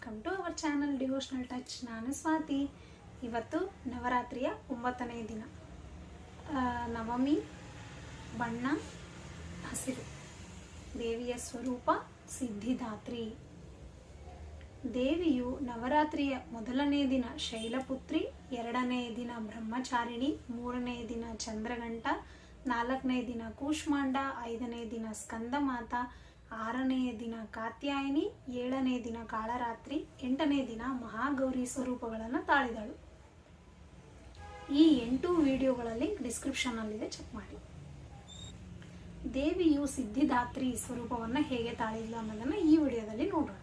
Welcome to our channel devotional touch. ನಾನು ಸ್ವಾತಿ. ಇವತ್ತು ನವರಾತ್ರಿಯ 9ನೇ ದಿನ. ನವಮಿ, ಬಣ್ಣ ಹಸಿರು. ದೇವಿಯ ಸ್ವರೂಪ ಸಿದ್ಧಿದಾತ್ರಿ. ದೇವಿಯು ನವರಾತ್ರಿಯ ಮೊದಲನೇ ದಿನ ಶೈಲಪುತ್ರಿ, 2ನೇ ದಿನ ಬ್ರಹ್ಮಚಾರಿಣಿ, 3ನೇ ದಿನ ಚಂದ್ರಘಂಟ, 4ನೇ ದಿನ ಕೂಷ್ಮಾಂಡ, 5ನೇ ದಿನ ಸ್ಕಂದಮಾತ, 6ನೇ ದಿನ ಕಾತ್ಯಾಯಿನಿ, 7ನೇ ದಿನ ಕಾಳರಾತ್ರಿ, 8ನೇ ದಿನ ಮಹಾಗೌರಿ ಸ್ವರೂಪಗಳನ್ನು ತಾಳಿದಳು. ಈ 8 ವಿಡಿಯೋಗಳಲ್ಲಿ ಡಿಸ್ಕ್ರಿಪ್ಷನ್ನಲ್ಲಿದೆ, ಚೆಕ್ ಮಾಡಿ. ದೇವಿಯು ಸಿದ್ಧಿದಾತ್ರಿ ಸ್ವರೂಪವನ್ನು ಹೇಗೆ ತಾಳಿದ್ಲು ಅನ್ನೋದನ್ನು ಈ ವಿಡಿಯೋದಲ್ಲಿ ನೋಡೋಣ.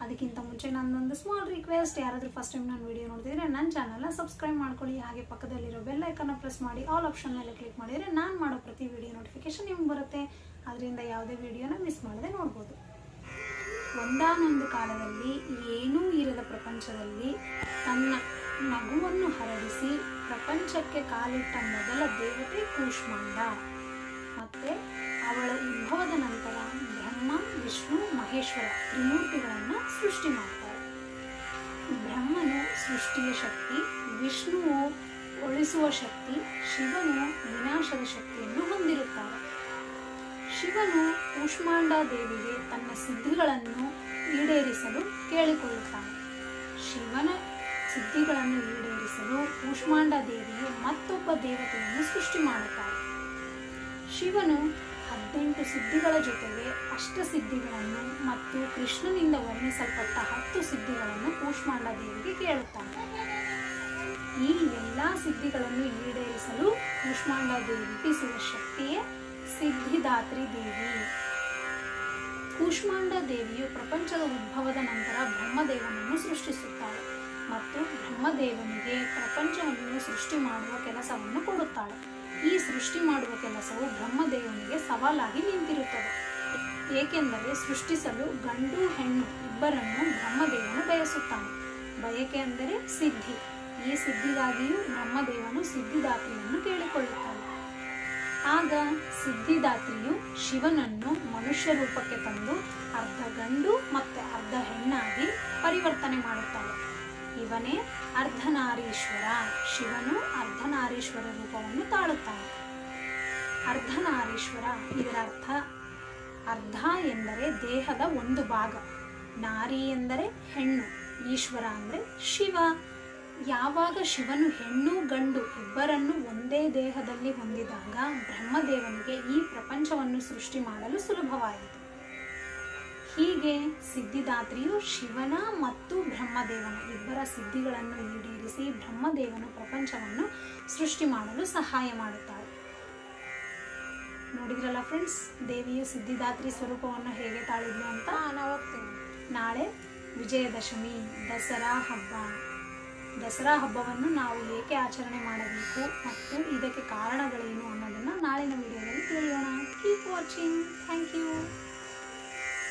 ಅದಕ್ಕಿಂತ ಮುಂಚೆ ನನ್ನೊಂದು ಸ್ಮಾಲ್ ರಿಕ್ವೆಸ್ಟ್, ಯಾರಾದರೂ ಫಸ್ಟ್ ಟೈಮ್ ನಾನು ವಿಡಿಯೋ ನೋಡ್ತಿದ್ರೆ ನನ್ನ ಚಾನಲ್ನ ಸಬ್ಸ್ಕ್ರೈಬ್ ಮಾಡ್ಕೊಳ್ಳಿ. ಹಾಗೆ ಪಕ್ಕದಲ್ಲಿರೋ ಬೆಲ್ ಐಕನ್ನ ಪ್ರೆಸ್ ಮಾಡಿ ಆಲ್ ಆಪ್ಷನ್ ಮೇಲೆ ಕ್ಲಿಕ್ ಮಾಡಿದರೆ ನಾನು ಮಾಡೋ ಪ್ರತಿ ವಿಡಿಯೋ ನೋಟಿಫಿಕೇಶನ್ ನಿಮ್ಗೆ ಬರುತ್ತೆ. ಅದರಿಂದ ಯಾವುದೇ ವಿಡಿಯೋನ ಮಿಸ್ ಮಾಡದೆ ನೋಡ್ಬೋದು. ಒಂದಾನೊಂದು ಕಾಲದಲ್ಲಿ ಏನೂ ಇರದ ಪ್ರಪಂಚದಲ್ಲಿ ತನ್ನ ನಗುವನ್ನು ಹರಡಿಸಿ ಪ್ರಪಂಚಕ್ಕೆ ಕಾಲಿಟ್ಟ ಮೊದಲ ದೇವತೆ ಕೂಷ್ಮಾಂಡ. ಮತ್ತು ಅವಳ ಉದ್ಭವದ ನಂತರ ಬ್ರಹ್ಮ, ವಿಷ್ಣು, ಮಹೇಶ್ವರ ತ್ರಿಮೂರ್ತಿಗಳನ್ನು ಸೃಷ್ಟಿ ಮಾಡ್ತಾರೆ. ಬ್ರಹ್ಮನು ಸೃಷ್ಟಿಯ ಶಕ್ತಿ, ವಿಷ್ಣುವು ಉಳಿಸುವ ಶಕ್ತಿ, ಶಿವನು ವಿನಾಶದ ಶಕ್ತಿಯನ್ನು ಹೊಂದಿರುತ್ತಾರೆ. ಶಿವನು ಕೂಷ್ಮಾಂಡ ದೇವಿಗೆ ತನ್ನ ಸಿದ್ಧಿಗಳನ್ನು ಈಡೇರಿಸಲು ಕೇಳಿಕೊಳ್ಳುತ್ತಾನೆ. ಶಿವನ ಸಿದ್ಧಿಗಳನ್ನು ಈಡೇರಿಸಲು ಕೂಷ್ಮಾಂಡ ದೇವಿಯು ಮತ್ತೊಬ್ಬ ದೇವತೆಯನ್ನು ಸೃಷ್ಟಿ ಮಾಡುತ್ತಾರೆ. ಶಿವನು 18 ಸಿದ್ಧಿಗಳ ಜೊತೆಗೆ ಅಷ್ಟಸಿದ್ಧಿಗಳನ್ನು ಮತ್ತು ಕೃಷ್ಣನಿಂದ ವರ್ಣಿಸಲ್ಪಟ್ಟ 10 ಸಿದ್ಧಿಗಳನ್ನು ಕೂಷ್ಮಾಂಡ ದೇವಿಗೆ ಕೇಳುತ್ತಾನೆ. ಈ ಎಲ್ಲ ಸಿದ್ಧಿಗಳನ್ನು ಈಡೇರಿಸಲು ಕೂಷ್ಮಾಂಡ ದೇವಿಗೆ ಸಿದ ಶಕ್ತಿಯೇ ಸಿದ್ಧಿದಾತ್ರಿ ದೇವಿ. ಕೂಷ್ಮಾಂಡ ದೇವಿಯು ಪ್ರಪಂಚದ ಉದ್ಭವದ ನಂತರ ಬ್ರಹ್ಮದೇವನನ್ನು ಸೃಷ್ಟಿಸುತ್ತಾಳೆ ಮತ್ತು ಬ್ರಹ್ಮದೇವನಿಗೆ ಪ್ರಪಂಚವನ್ನು ಸೃಷ್ಟಿ ಮಾಡುವ ಕೆಲಸವನ್ನು ಕೊಡುತ್ತಾಳೆ. ಈ ಸೃಷ್ಟಿ ಮಾಡುವ ಕೆಲಸವು ಬ್ರಹ್ಮದೇವನಿಗೆ ಸವಾಲಾಗಿ ನಿಂತಿರುತ್ತದೆ. ಏಕೆಂದರೆ ಸೃಷ್ಟಿಸಲು ಗಂಡು ಹೆಣ್ಣು ಇಬ್ಬರನ್ನು ಬ್ರಹ್ಮದೇವನು ಬಯಸುತ್ತಾನೆ. ಬಯಕೆ ಅಂದರೆ ಸಿದ್ಧಿ. ಈ ಸಿದ್ಧಿಗಾಗಿಯೂ ಬ್ರಹ್ಮದೇವನು ಸಿದ್ಧಿದಾತ್ರಿಯನ್ನು ಕೇಳಿಕೊಳ್ಳುತ್ತಾನೆ. ಆಗ ಸಿದ್ಧಿದಾತ್ರಿಯು ಶಿವನನ್ನು ಮನುಷ್ಯ ರೂಪಕ್ಕೆ ತಂದು ಅರ್ಧ ಗಂಡು ಮತ್ತು ಅರ್ಧ ಹೆಣ್ಣಾಗಿ ಪರಿವರ್ತನೆ ಮಾಡುತ್ತಾಳೆ. ಇವನೇ ಅರ್ಧನಾರೀಶ್ವರ. ಶಿವನು ಅರ್ಧನಾರೀಶ್ವರ ರೂಪವನ್ನು ತಾಳುತ್ತಾನೆ. ಅರ್ಧನಾರೀಶ್ವರ, ಇದರ ಅರ್ಧ ಎಂದರೆ ದೇಹದ ಒಂದು ಭಾಗ, ನಾರಿ ಎಂದರೆ ಹೆಣ್ಣು, ಈಶ್ವರ ಅಂದರೆ ಶಿವ. ಯಾವಾಗ ಶಿವನು ಹೆಣ್ಣು ಗಂಡು ಇಬ್ಬರನ್ನು ಒಂದೇ ದೇಹದಲ್ಲಿ ಹೊಂದಿದಾಗ ಬ್ರಹ್ಮದೇವನಿಗೆ ಈ ಪ್ರಪಂಚವನ್ನು ಸೃಷ್ಟಿ ಮಾಡಲು ಸುಲಭವಾಯಿತು. ಹೀಗೆ ಸಿದ್ಧಿದಾತ್ರಿಯು ಶಿವನ ಮತ್ತು ಬ್ರಹ್ಮದೇವನ ಇಬ್ಬರ ಸಿದ್ಧಿಗಳನ್ನು ಈಡೇರಿಸಿ ಬ್ರಹ್ಮದೇವನ ಪ್ರಪಂಚವನ್ನು ಸೃಷ್ಟಿ ಮಾಡಲು ಸಹಾಯ ಮಾಡುತ್ತಾಳೆ. ನೋಡಿದ್ರಲ್ಲ ಫ್ರೆಂಡ್ಸ್, ದೇವಿಯು ಸಿದ್ಧಿದಾತ್ರಿ ಸ್ವರೂಪವನ್ನು ಹೇಗೆ ತಾಳಿದ್ಲು ಅಂತ. ನಾಳೆ ವಿಜಯದಶಮಿ, ದಸರಾ ಹಬ್ಬ. ದಸರಾ ಹಬ್ಬವನ್ನು ನಾವು ಏಕೆ ಆಚರಣೆ ಮಾಡಬೇಕು ಮತ್ತು ಇದಕ್ಕೆ ಕಾರಣಗಳೇನು ಅನ್ನೋದನ್ನು ನಾಳಿನ ವಿಡಿಯೋದಲ್ಲಿ ತಿಳಿಯೋಣ. Keep watching. Thank you.